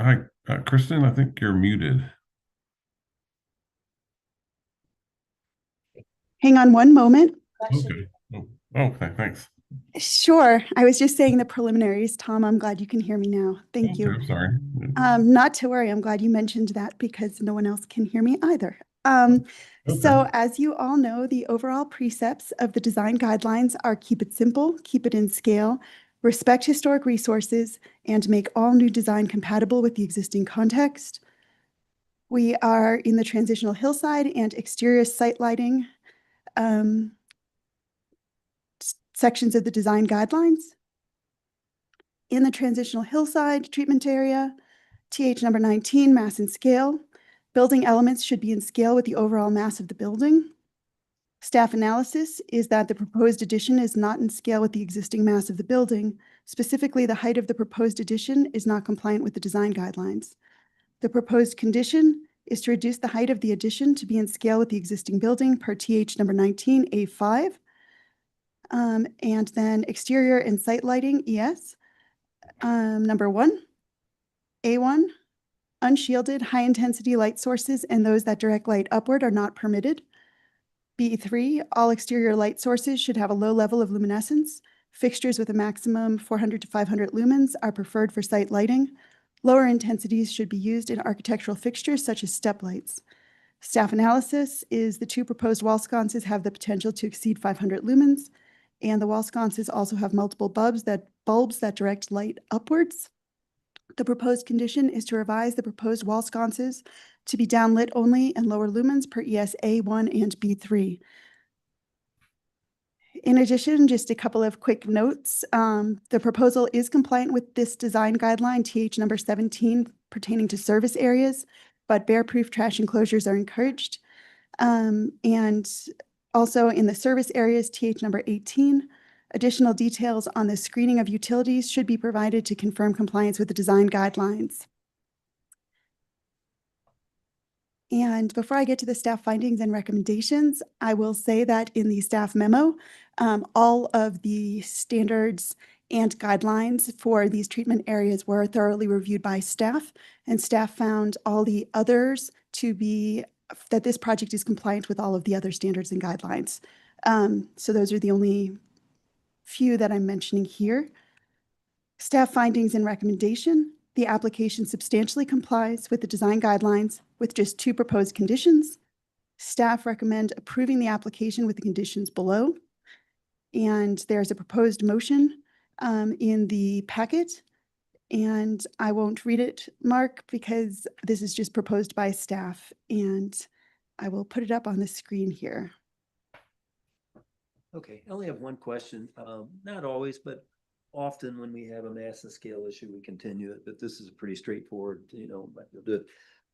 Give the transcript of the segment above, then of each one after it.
Hi, Kristen, I think you're muted. Hang on one moment. Okay. Oh, okay, thanks. Sure. I was just saying the preliminaries. Tom, I'm glad you can hear me now. Thank Okay, you. I'm sorry. Not to worry. I'm glad you mentioned that because no one else can hear me either. Okay. So, as you all know, the overall precepts of the design guidelines are keep it simple, keep it in scale, respect historic resources, and make all new design compatible with the existing context. We are in the transitional hillside and exterior site lighting um, sections of the design guidelines. In the transitional hillside treatment area, TH number 19, mass and scale. Building elements should be in scale with the overall mass of the building. Staff analysis is that the proposed addition is not in scale with the existing mass of the building. Specifically, the height of the proposed addition is not compliant with the design guidelines. The proposed condition is to reduce the height of the addition to be in scale with the existing building per TH number 19, A5. And then exterior and site lighting, ES. Number 1, A1, unshielded high-intensity light sources and those that direct light upward are not permitted. B3, all exterior light sources should have a low level of luminescence. Fixtures with a maximum 400 to 500 lumens are preferred for site lighting. Lower intensities should be used in architectural fixtures such as step lights. Staff analysis is the 2 proposed wall sconces have the potential to exceed 500 lumens, and the wall sconces also have multiple bulbs that direct light upwards. The proposed condition is to revise the proposed wall sconces to be downlit only and lower lumens per ES A1 and B3. In addition, just a couple of quick notes. The proposal is compliant with this design guideline, TH number 17, pertaining to service areas, but bear-proof trash enclosures are encouraged. And also in the service areas, TH number 18, additional details on the screening of utilities should be provided to confirm compliance with the design guidelines. And before I get to the staff findings and recommendations, I will say that in the staff memo, all of the standards and guidelines for these treatment areas were thoroughly reviewed by staff, and staff found all the others to be that this project is compliant with all of the other standards and guidelines. So those are the only few that I'm mentioning here. Staff findings and recommendation. The application substantially complies with the design guidelines with just 2 proposed conditions. Staff recommend approving the application with the conditions below. And there's a proposed motion in the packet. And I won't read it, Mark, because this is just proposed by staff. And I will put it up on the screen here. Okay, I only have one question. Not always, but often when we have a mass and scale issue, we continue it, but this is pretty straightforward,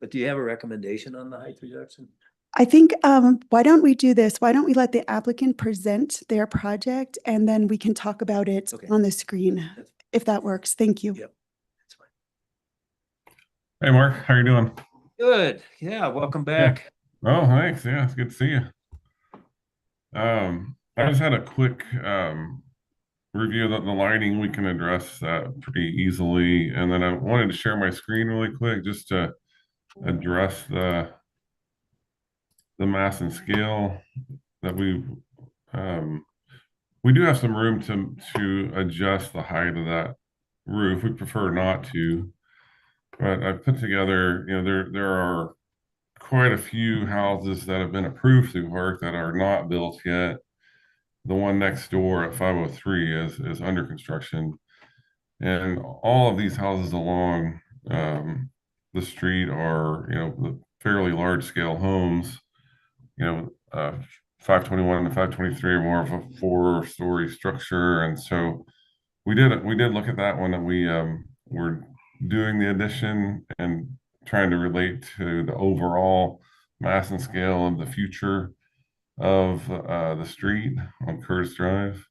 but do you have a recommendation on the height reduction? I think, why don't we do this? Why don't we let the applicant present their project and then we can talk about it Okay. on the screen, if that works. Thank you. Yep, that's fine. Hey, Mark, how you doing? Good. Yeah, welcome Yeah. back. Oh, thanks. Yeah, it's good to see you. I just had a quick review of the lighting. We can address that pretty easily. And then I wanted to share my screen really quick just to address the mass and scale that we do have some room to adjust the height of that roof. We prefer not to, but I put together, there are quite a few houses that have been approved through HARC that are not built yet. The one next door at 503 is under construction, and all of these houses along the street are, fairly large scale homes. You know, 521 to 523 are more of a 4-story structure, and so we did look at that one, and we were doing the addition and trying to relate to the overall mass and scale of the future of the street on Curtis Drive.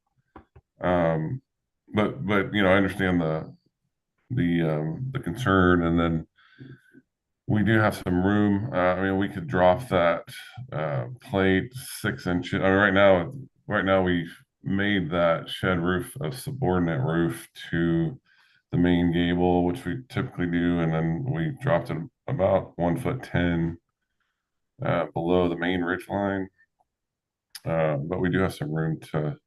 Um, but I understand the concern, and then we do have some room. I mean, we could drop that plate 6 inches. I mean, right now we've made that shed roof a subordinate roof to the main gable, which we typically do, and then we dropped it about 1'10" below the main ridge line. But we do have some room to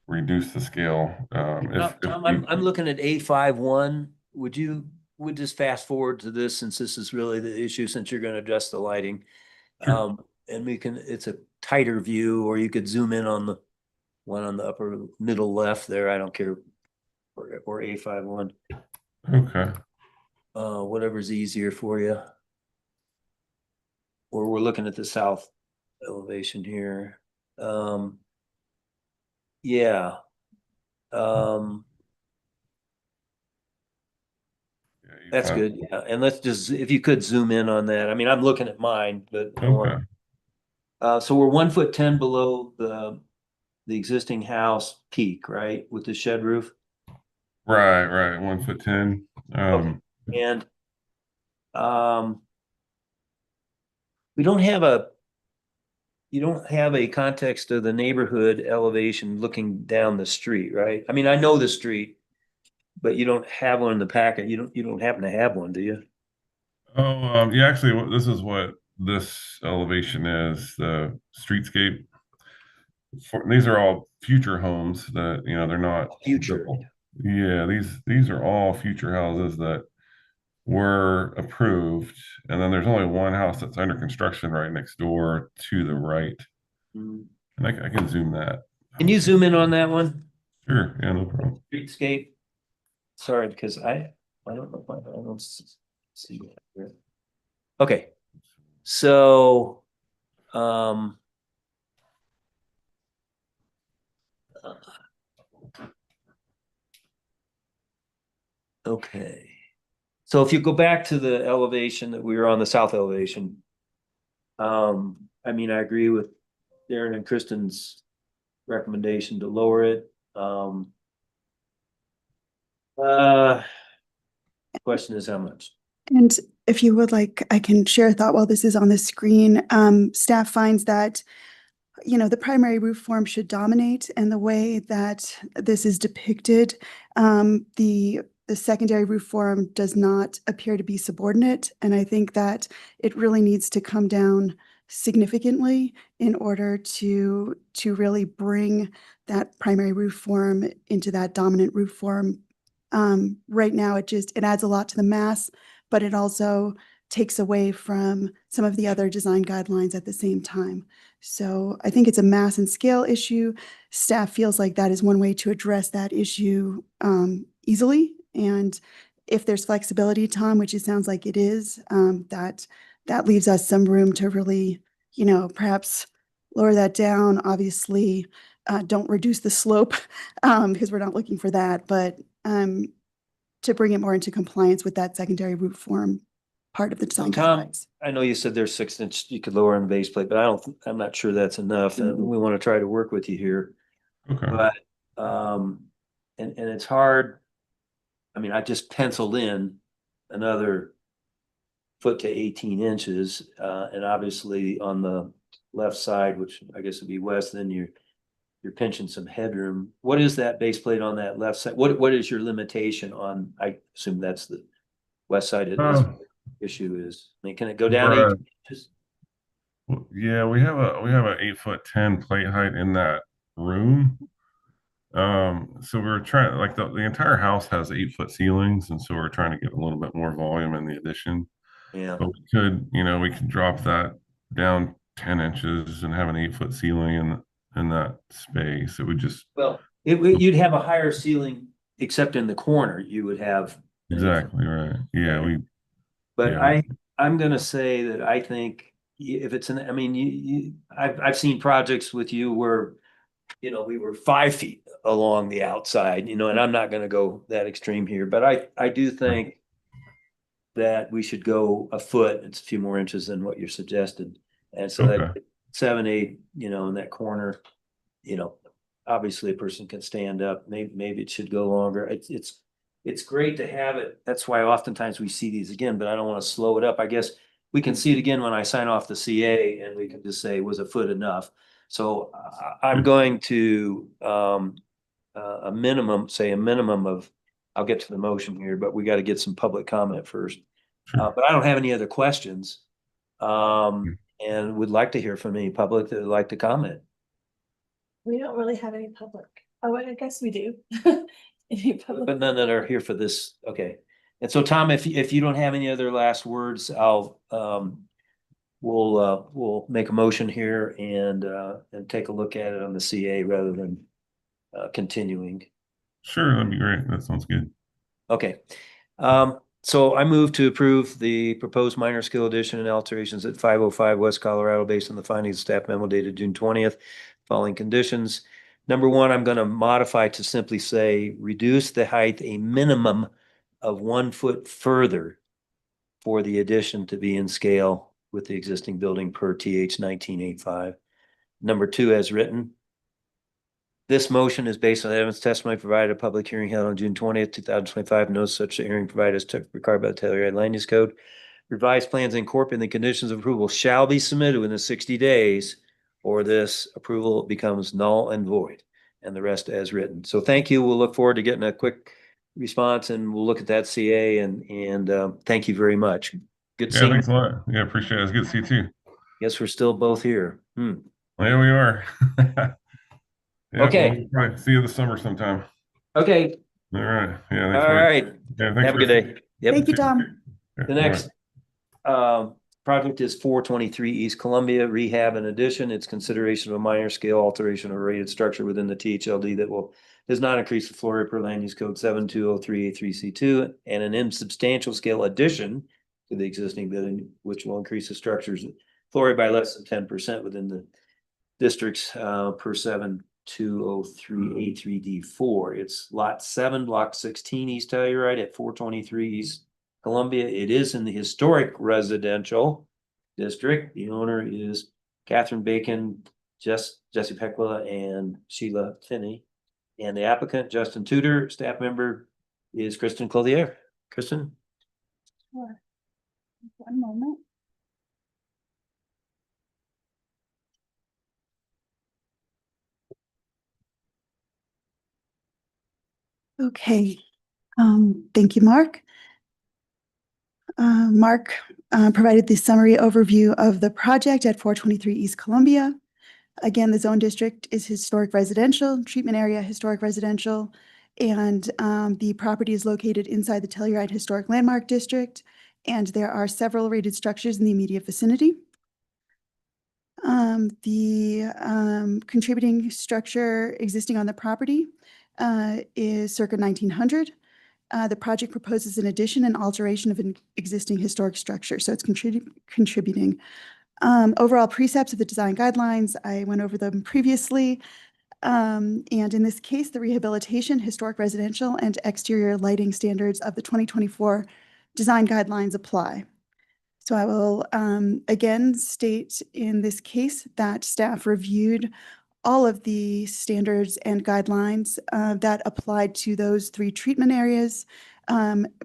reduce the scale. Tom, I'm looking at A51. Would just fast forward to this since this is really the issue, since you're gonna adjust the lighting. Sure. And it's a tighter view, or you could zoom in on the one on the upper middle left there. I don't care. Or A51, Okay. whatever's easier for you. Or we're looking at the south elevation here. Yeah. That's good. Yeah. And let's just, if you could zoom in on that. I mean, I'm looking at mine, but I want, so we're 1'10" below the existing house peak, right? With the shed roof. Right, 1'10". Okay. And we don't have you don't have a context of the neighborhood elevation looking down the street, right? I mean, I know the street, but you don't have one in the packet. You don't happen to have one, do you? Yeah, actually, this is what this elevation is, the streetscape. These are all future homes that, they're not Future. built. Yeah, these are all future houses that were approved, and then there's only one house that's under construction right next door to the right. Mm. And I can zoom that. Can you zoom in on that one? Sure, yeah, no problem. Streetscape. Sorry, because I don't know why I don't see that here. Okay. So, okay. So if you go back to the elevation that we were on, the south elevation, I mean, I agree with Darren and Kristen's recommendation to lower it. Question is how much? And if you would like, I can share a thought while this is on the screen. Staff finds that, the primary roof form should dominate, and the way that this is depicted, the secondary roof form does not appear to be subordinate. And I think that it really needs to come down significantly in order to really bring that primary roof form into that dominant roof form. Right now, it adds a lot to the mass, but it also takes away from some of the other design guidelines at the same time. So I think it's a mass and scale issue. Staff feels like that is one way to address that issue easily. And if there's flexibility, Tom, which it sounds like it is, that leaves us some room to really, perhaps lower that down. Obviously, don't reduce the slope because we're not looking for that, but to bring it more into compliance with that secondary roof form part of the design Tom, guidelines. I know you said there's 6 inch, you could lower on the base plate, but I'm not sure that's enough. And we want to try to work with you here. Okay. But, and it's hard. I mean, I just penciled in another foot to 18 inches. And obviously on the left side, which I guess would be west, then you're pinching some headroom. What is that base plate on that left side? What is your limitation on, I assume that's the west side of this issue is, I mean, can it go down Right. 18 inches? Yeah, we have a 8'10" plate height in that room. So we're trying, like, the entire house has 8-foot ceilings, and so we're trying to get a little bit more volume in the addition. Yeah. But we could drop that down 10 inches and have an 8-foot ceiling in that space. It would just Well, you'd have a higher ceiling, except in the corner, you would have. exactly right. Yeah, But yeah. I'm gonna say that I think if it's I mean, I've seen projects with you where, we were 5 feet along the outside, and I'm not gonna go that extreme here, but I do think that we should go a foot. It's a few more inches than what you're suggested. And so Okay. that 7, 8, in that corner, obviously a person can stand up. Maybe it should go longer. It's great to have it. That's why oftentimes we see these again, but I don't want to slow it up. I guess we can see it again when I sign off the CA, and we can just say, was a foot enough? So I'm going to a minimum of I'll get to the motion here, but we got to get some public comment first. Sure. But I don't have any other questions. And would like to hear from any public that would like to comment. We don't really have any public. Oh, I guess we do. Any public? But none that are here for this, okay. And so, Tom, if you don't have any other last words, we'll make a motion here and take a look at it on the CA rather than continuing. Sure, that'd be great. That sounds good. Okay. So I move to approve the proposed minor scale addition and alterations at 505 West Colorado based on the findings of staff memo dated June 20th. Following conditions. Number one, I'm going to modify to simply say reduce the height a minimum of 1 foot further for the addition to be in scale with the existing building per TH 1985. Number two, as written. This motion is based on evidence testimony provided at a public hearing held on June 20th, 2025. No such hearing provided as required by the Telluride Land Use Code. Revised plans incorporating the conditions of approval shall be submitted within 60 days or this approval becomes null and void, and the rest as written. So thank you. We'll look forward to getting a quick response and we'll look at that CA and thank you very much. Good Yeah, seeing thanks a you. lot. Yeah, appreciate it. It's good to see you too. Guess we're still both here. Yeah, we are. Yeah, Okay. We'll probably see you this summer sometime. Okay. All right. Yeah. All Thanks, Mike. right. Yeah, thanks Have a good day. Yep. Thank you, Tom. Yeah, The next project is 423 East Columbia Rehab and Addition. It's consideration of a minor scale alteration of a rated structure within the THLD that does not increase the floor area per land use code 7203A3C2 and an insubstantial scale addition to the existing building, which will increase the structure's floor area by less than 10% within the districts per 7203A3D4. It's lot 7, block 16 East Telluride at 423 East Columbia. It is in the historic residential district. The owner is Catherine Bacon, Jesse Pekla, and Sheila Finney. And the applicant, Justin Tudor, staff member is Kristen Clothier. Kristen? Sure. 1 moment. Okay. Thank you, Mark. Mark provided the summary overview of the project at 423 East Columbia. Again, the zone district is historic residential, treatment area historic residential, and the property is located inside the Telluride Historic Landmark District, and there are several rated structures in the immediate vicinity. The contributing structure existing on the property is circa 1900. The project proposes an addition and alteration of an existing historic structure, so it's contributing. Overall precepts of the design guidelines, I went over them previously. And in this case, the rehabilitation, historic residential, and exterior lighting standards of the 2024 design guidelines apply. So I will again state in this case that staff reviewed all of the standards and guidelines that applied to those 3 treatment areas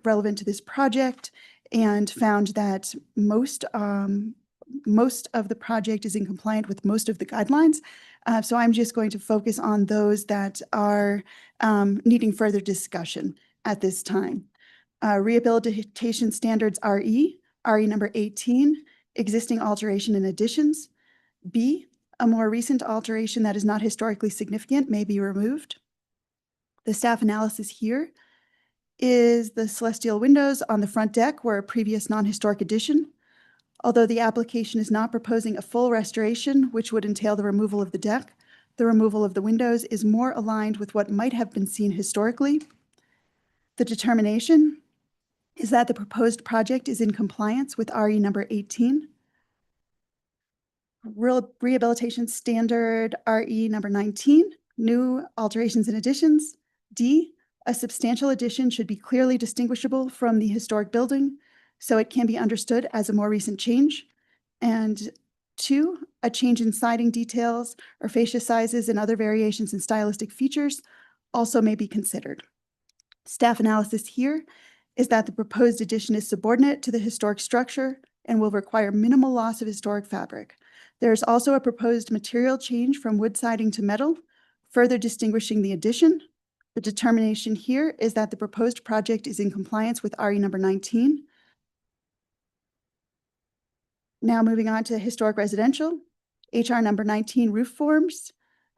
relevant to this project and found that most of the project is in compliance with most of the guidelines. So I'm just going to focus on those that are needing further discussion at this time. Rehabilitation standards RE number 18, existing alteration and additions. B, a more recent alteration that is not historically significant may be removed. The staff analysis here is the celestial windows on the front deck were a previous non-historic addition. Although the application is not proposing a full restoration, which would entail the removal of the deck, the removal of the windows is more aligned with what might have been seen historically. The determination is that the proposed project is in compliance with RE number 18. Rehabilitation standard RE number 19, new alterations and additions. D, a substantial addition should be clearly distinguishable from the historic building, so it can be understood as a more recent change. And 2, a change in siding details or fascia sizes and other variations in stylistic features also may be considered. Staff analysis here is that the proposed addition is subordinate to the historic structure and will require minimal loss of historic fabric. There is also a proposed material change from wood siding to metal, further distinguishing the addition. The determination here is that the proposed project is in compliance with RE number 19. Now moving on to historic residential, HR number 19 roof forms.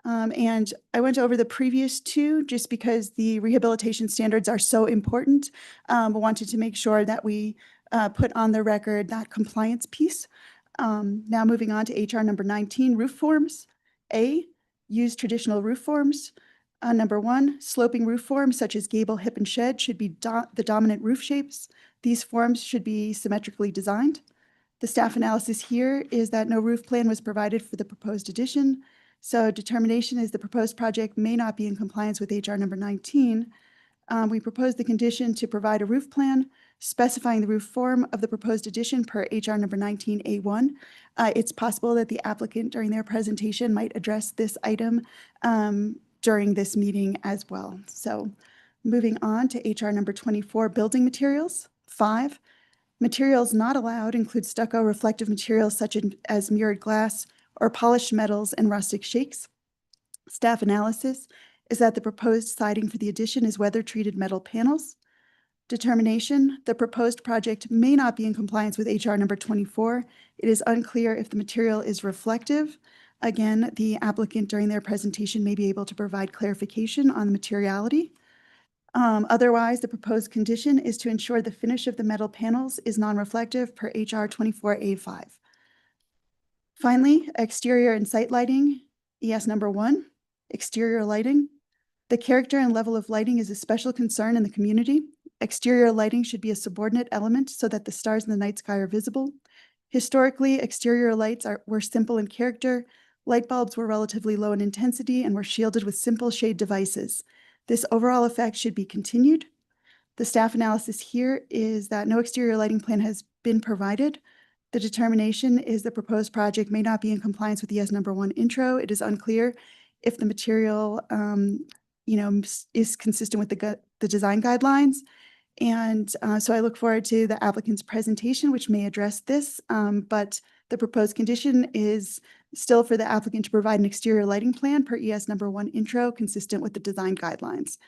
And I went over the previous two just because the rehabilitation standards are so important. I wanted to make sure that we put on the record that compliance piece. Now moving on to HR number 19 roof forms. A, use traditional roof forms. Number 1, sloping roof forms such as gable, hip, and shed should be the dominant roof shapes. These forms should be symmetrically designed. The staff analysis here is that no roof plan was provided for the proposed addition. So determination is the proposed project may not be in compliance with HR number 19. We propose the condition to provide a roof plan specifying the roof form of the proposed addition per HR number 19A1. It's possible that the applicant during their presentation might address this item during this meeting as well. So moving on to HR number 24, building materials. 5, materials not allowed include stucco reflective materials such as mirrored glass or polished metals and rustic shakes. Staff analysis is that the proposed siding for the addition is weather-treated metal panels. Determination, the proposed project may not be in compliance with HR number 24. It is unclear if the material is reflective. Again, the applicant during their presentation may be able to provide clarification on the materiality. Otherwise, the proposed condition is to ensure the finish of the metal panels is non-reflective per HR 24A5. Finally, exterior and site lighting, ES number 1, exterior lighting. The character and level of lighting is a special concern in the community. Exterior lighting should be a subordinate element so that the stars in the night sky are visible. Historically, exterior lights were simple in character. Light bulbs were relatively low in intensity and were shielded with simple shade devices. This overall effect should be continued. The staff analysis here is that no exterior lighting plan has been provided. The determination is the proposed project may not be in compliance with ES number 1 intro. It is unclear if the material, is consistent with the design guidelines. And so I look forward to the applicant's presentation, which may address this, but the proposed condition is still for the applicant to provide an exterior lighting plan per ES number 1 intro consistent with the design guidelines.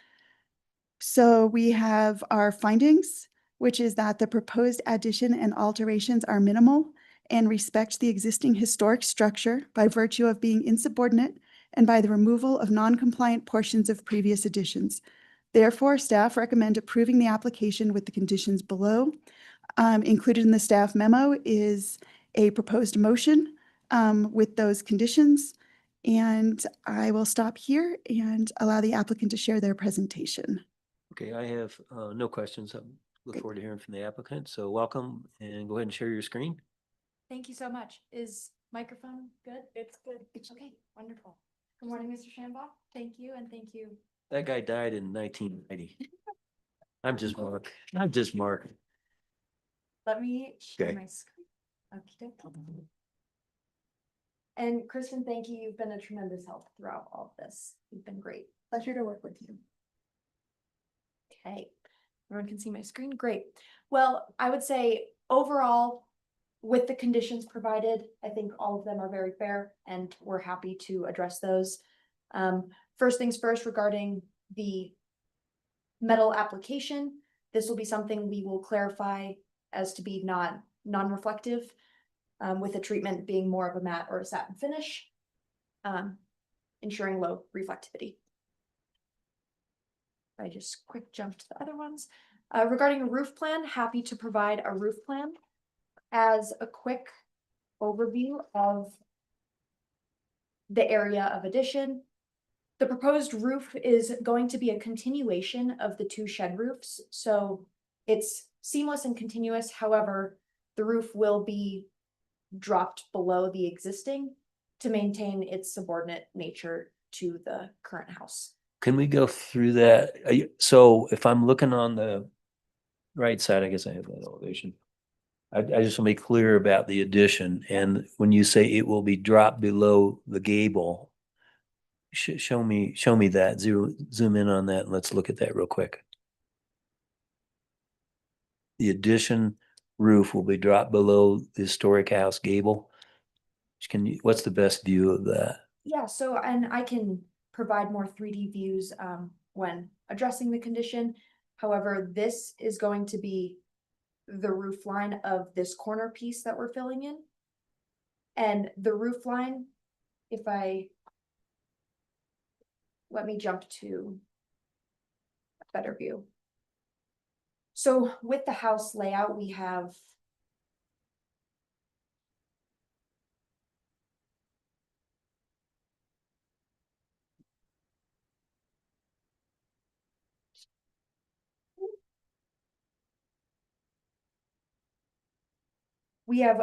So we have our findings, which is that the proposed addition and alterations are minimal and respect the existing historic structure by virtue of being insubordinate and by the removal of non-compliant portions of previous additions. Therefore, staff recommend approving the application with the conditions below. Included in the staff memo is a proposed motion with those conditions. And I will stop here and allow the applicant to share their presentation. Okay, I have no questions. I look Great. forward to hearing from the applicant. So welcome and go ahead and share your screen. Thank you so much. Is microphone good? It's good. Okay, wonderful. Good morning, Mr. Shambaugh. Thank you, and thank you. That guy died in 1990. I'm just Mark. I'm just Mark. Let me share Okay. my screen. Okay. And Kristen, thank you. You've been a tremendous help throughout all of this. You've been great. Pleasure to work with you. Okay, everyone can see my screen. Great. Well, I would say overall, with the conditions provided, I think all of them are very fair and we're happy to address those. First things first, regarding the metal application, this will be something we will clarify as to be non-reflective, with the treatment being more of a matte or a satin finish, ensuring low reflectivity. I just quick jump to the other ones. Regarding a roof plan, happy to provide a roof plan as a quick overview of the area of addition. The proposed roof is going to be a continuation of the 2 shed roofs, so it's seamless and continuous. However, the roof will be dropped below the existing to maintain its subordinate nature to the current house. Can we go through that? So if I'm looking on the right side, I guess I have that elevation. I just want to be clear about the addition. And when you say it will be dropped below the gable, show me that, zoom in on that. And let's look at that real quick. The addition roof will be dropped below the historic house gable. What's the best view of that? Yeah, so, and I can provide more 3D views when addressing the condition. However, this is going to be the roof line of this corner piece that we're filling in. And the roof line, let me jump to a better view. So with the house layout, we have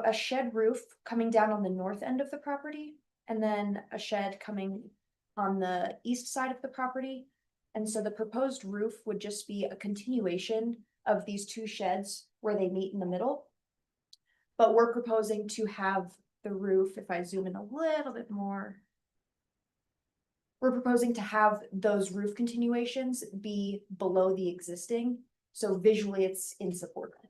a shed roof coming down on the north end of the property, and then a shed coming on the east side of the property. And so the proposed roof would just be a continuation of these two sheds where they meet in the middle. But we're proposing to have the roof, if I zoom in a little bit more, we're proposing to have those roof continuations be below the existing. So visually it's insupportable.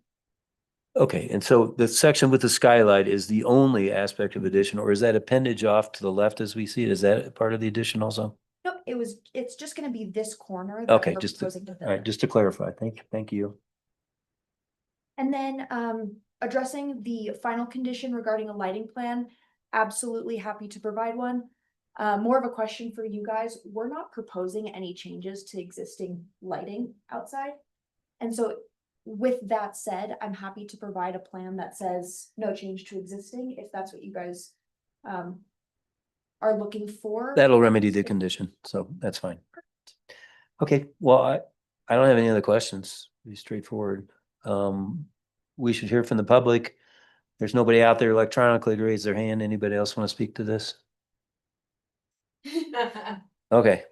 Okay, and so the section with the skylight is the only aspect of addition, or is that appendage off to the left as we see it? Is that part of the addition also? Nope, it's just gonna be this corner. that Okay, we're just to, proposing to all fill. right, just to clarify. Thank you. And then addressing the final condition regarding a lighting plan, absolutely happy to provide one. More of a question for you guys. We're not proposing any changes to existing lighting outside. And so with that said, I'm happy to provide a plan that says no change to existing, if that's what you guys are looking for. That'll remedy the condition, so that's fine. Okay, well, I don't have any other questions. Be straightforward. We should hear from the public. There's nobody out there electronically to raise their hand. Anybody else want to speak to this? Okay.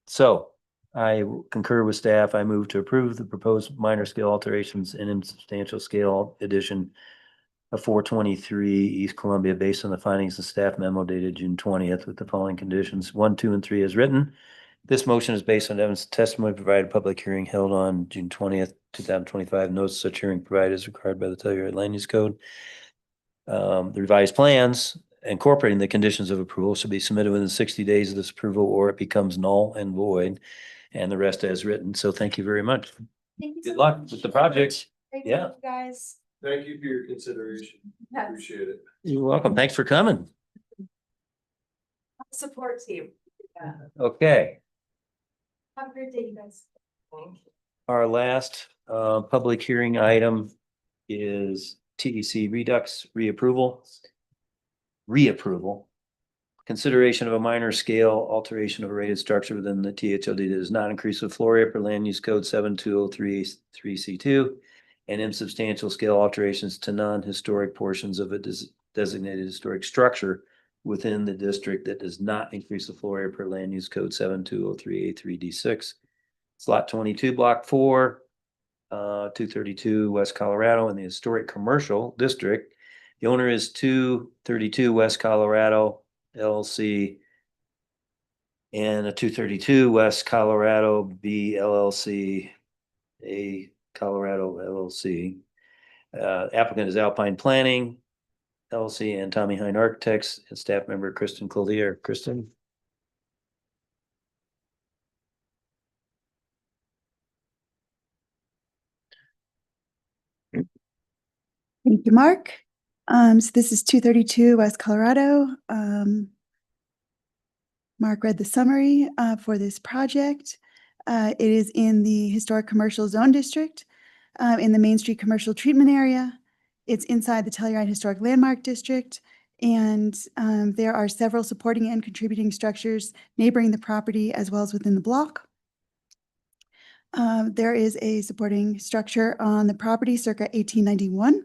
So I concur with staff. I move to approve the proposed minor scale alterations and insubstantial scale addition of 423 East Columbia based on the findings of staff memo dated June 20th with the following conditions, 1, 2, and 3 as written. This motion is based on evidence testimony provided, public hearing held on June 20th, 2025. No such hearing provided is required by the Telluride Land Use Code. The revised plans incorporating the conditions of approval should be submitted within 60 days of this approval, or it becomes null and void, and the rest as written. So thank you very much. Thank you Good so luck much. with the project. Great Yeah. work, guys. Thank you for your consideration. Yes. Appreciate it. You're welcome. Thanks for coming. Support team. Okay. Have a great day, you guys. Our last public hearing item is TEC Redux reapproval. Consideration of a minor scale alteration of a rated structure within the THOD that does not increase the floor area per land use code 72033C2 and insubstantial scale alterations to non-historic portions of a designated historic structure within the district that does not increase the floor area per land use code 7203A3D6. It's lot 22, block 4, 232 West Colorado in the historic commercial district. The owner is 232 West Colorado LLC and a 232 West Colorado B LLC, a Colorado LLC. Applicant is Alpine Planning LLC and Tommy Hine Architects and staff member Kristen Collier. Kristen? Thank you, Mark. So this is 232 West Colorado. Mark read the summary for this project. It is in the Historic Commercial Zone District in the Main Street Commercial Treatment Area. It's inside the Telluride Historic Landmark District, and there are several supporting and contributing structures neighboring the property as well as within the block. There is a supporting structure on the property circa 1891.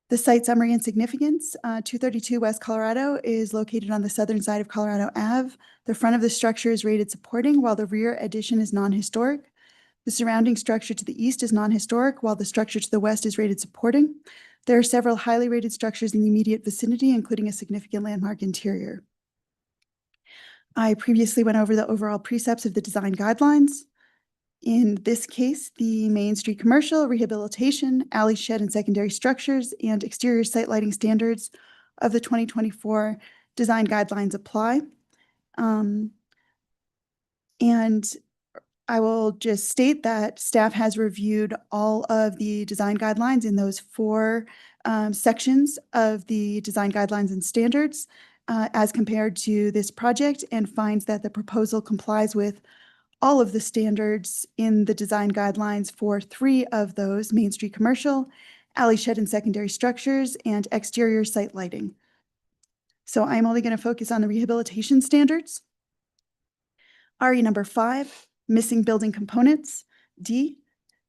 The site summary and significance, 232 West Colorado is located on the southern side of Colorado Ave. The front of the structure is rated supporting, while the rear addition is non-historic. The surrounding structure to the east is non-historic, while the structure to the west is rated supporting. There are several highly rated structures in the immediate vicinity, including a significant landmark interior. I previously went over the overall precepts of the design guidelines. In this case, the Main Street Commercial, Rehabilitation, Alley Shed and Secondary Structures, and Exterior Site Lighting Standards of the 2024 Design Guidelines apply. And I will just state that staff has reviewed all of the design guidelines in those four sections of the design guidelines and standards as compared to this project, and finds that the proposal complies with all of the standards in the design guidelines for three of those: Main Street commercial, alley shed and secondary structures, and exterior site lighting. So I'm only going to focus on the rehabilitation standards. RE number 5, missing building components. D,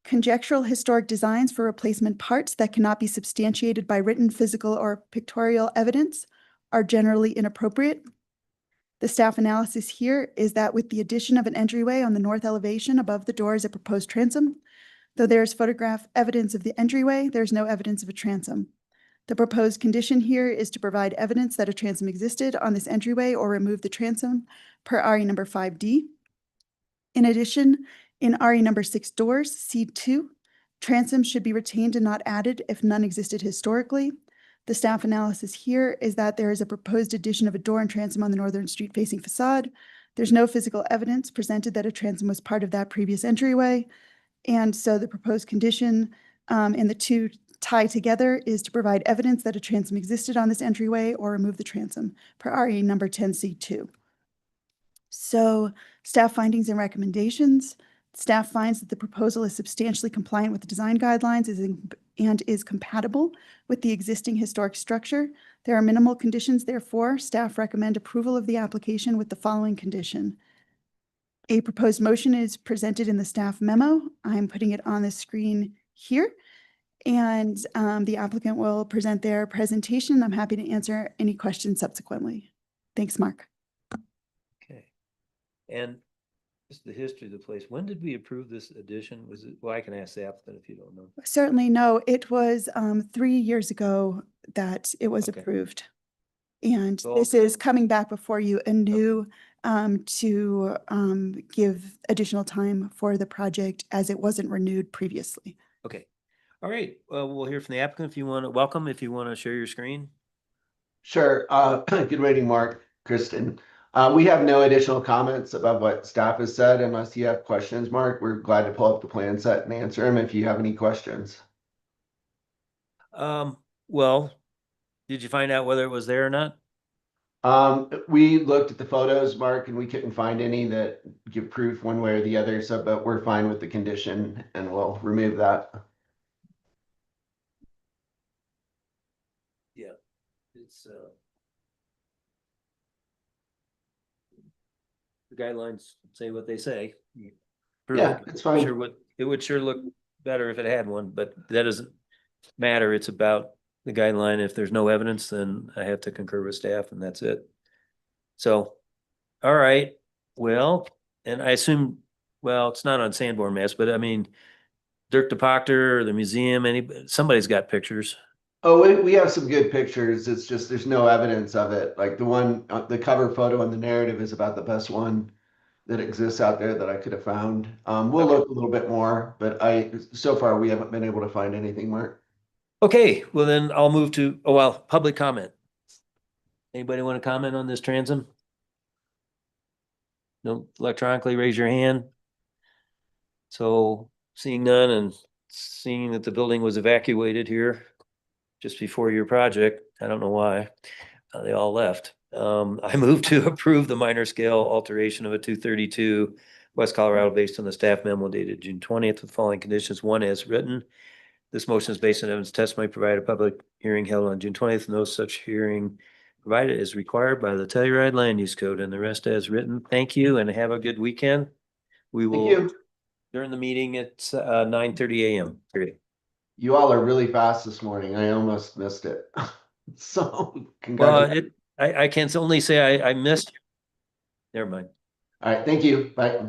conjectural historic designs for replacement parts that cannot be substantiated by written, physical, or pictorial evidence are generally inappropriate. The staff analysis here is that with the addition of an entryway on the north elevation above the door is a proposed transom, though there is photograph evidence of the entryway, there is no evidence of a transom. The proposed condition here is to provide evidence that a transom existed on this entryway or remove the transom per RE number 5D. In addition, in RE number 6 doors, C2, transoms should be retained and not added if none existed historically. The staff analysis here is that there is a proposed addition of a door and transom on the northern street-facing facade. There's no physical evidence presented that a transom was part of that previous entryway. And so the proposed condition and the two tie together is to provide evidence that a transom existed on this entryway or remove the transom per RE number 10C2. So staff findings and recommendations. Staff finds that the proposal is substantially compliant with the design guidelines and is compatible with the existing historic structure. There are minimal conditions, therefore, staff recommend approval of the application with the following condition. A proposed motion is presented in the staff memo. I'm putting it on the screen here. And the applicant will present their presentation. I'm happy to answer any questions subsequently. Thanks, Mark. Okay. And just the history of the place. When did we approve this addition? Was it, well, I can ask the applicant if you don't know. Certainly, no. It was 3 years ago that it was Okay. approved. And So this is coming back before you anew to give additional time for the project as it wasn't renewed previously. Okay. All right. We'll hear from the applicant if you want to welcome, if you want to share your screen. Sure. Good waiting, Mark, Kristen. We have no additional comments about what staff has said unless you have questions, Mark. We're glad to pull up the plan set and answer them if you have any questions. Well, did you find out whether it was there or not? We looked at the photos, Mark, and we couldn't find any that give proof one way or the other. So, but we're fine with the condition and we'll remove that. Yeah. It's the guidelines say what they say. Yeah, it's fine. It would sure look better if it had one, but that doesn't matter. It's about the guideline. If there's no evidence, then I have to concur with staff and that's it. So, all right, well, and I assume, well, it's not on Sanborn Mass, but I mean, Dirk DePachter or the museum, somebody's got pictures. Oh, we have some good pictures. It's just there's no evidence of it. Like the one, the cover photo in the narrative is about the best one that exists out there that I could have found. We'll look a little bit more, but so far we haven't been able to find anything, Mark. Okay, well then I'll move to, public comment. Anybody want to comment on this transom? No, electronically raise your hand. So seeing none and seeing that the building was evacuated here just before your project, I don't know why, they all left. I move to approve the minor scale alteration of a 232 West Colorado based on the staff memo dated June 20th with following conditions. One, as written. This motion is based on evidence testimony provided. A public hearing held on June 20th. No such hearing provided is required by the Telluride Land Use Code, and the rest as written. Thank you and have a good weekend. We Thank will you. during the meeting at 9:30 a.m. You all are really fast this morning. I almost missed it. So Well, congratulations. I can only say I missed. Never mind. All right. Thank you. Bye.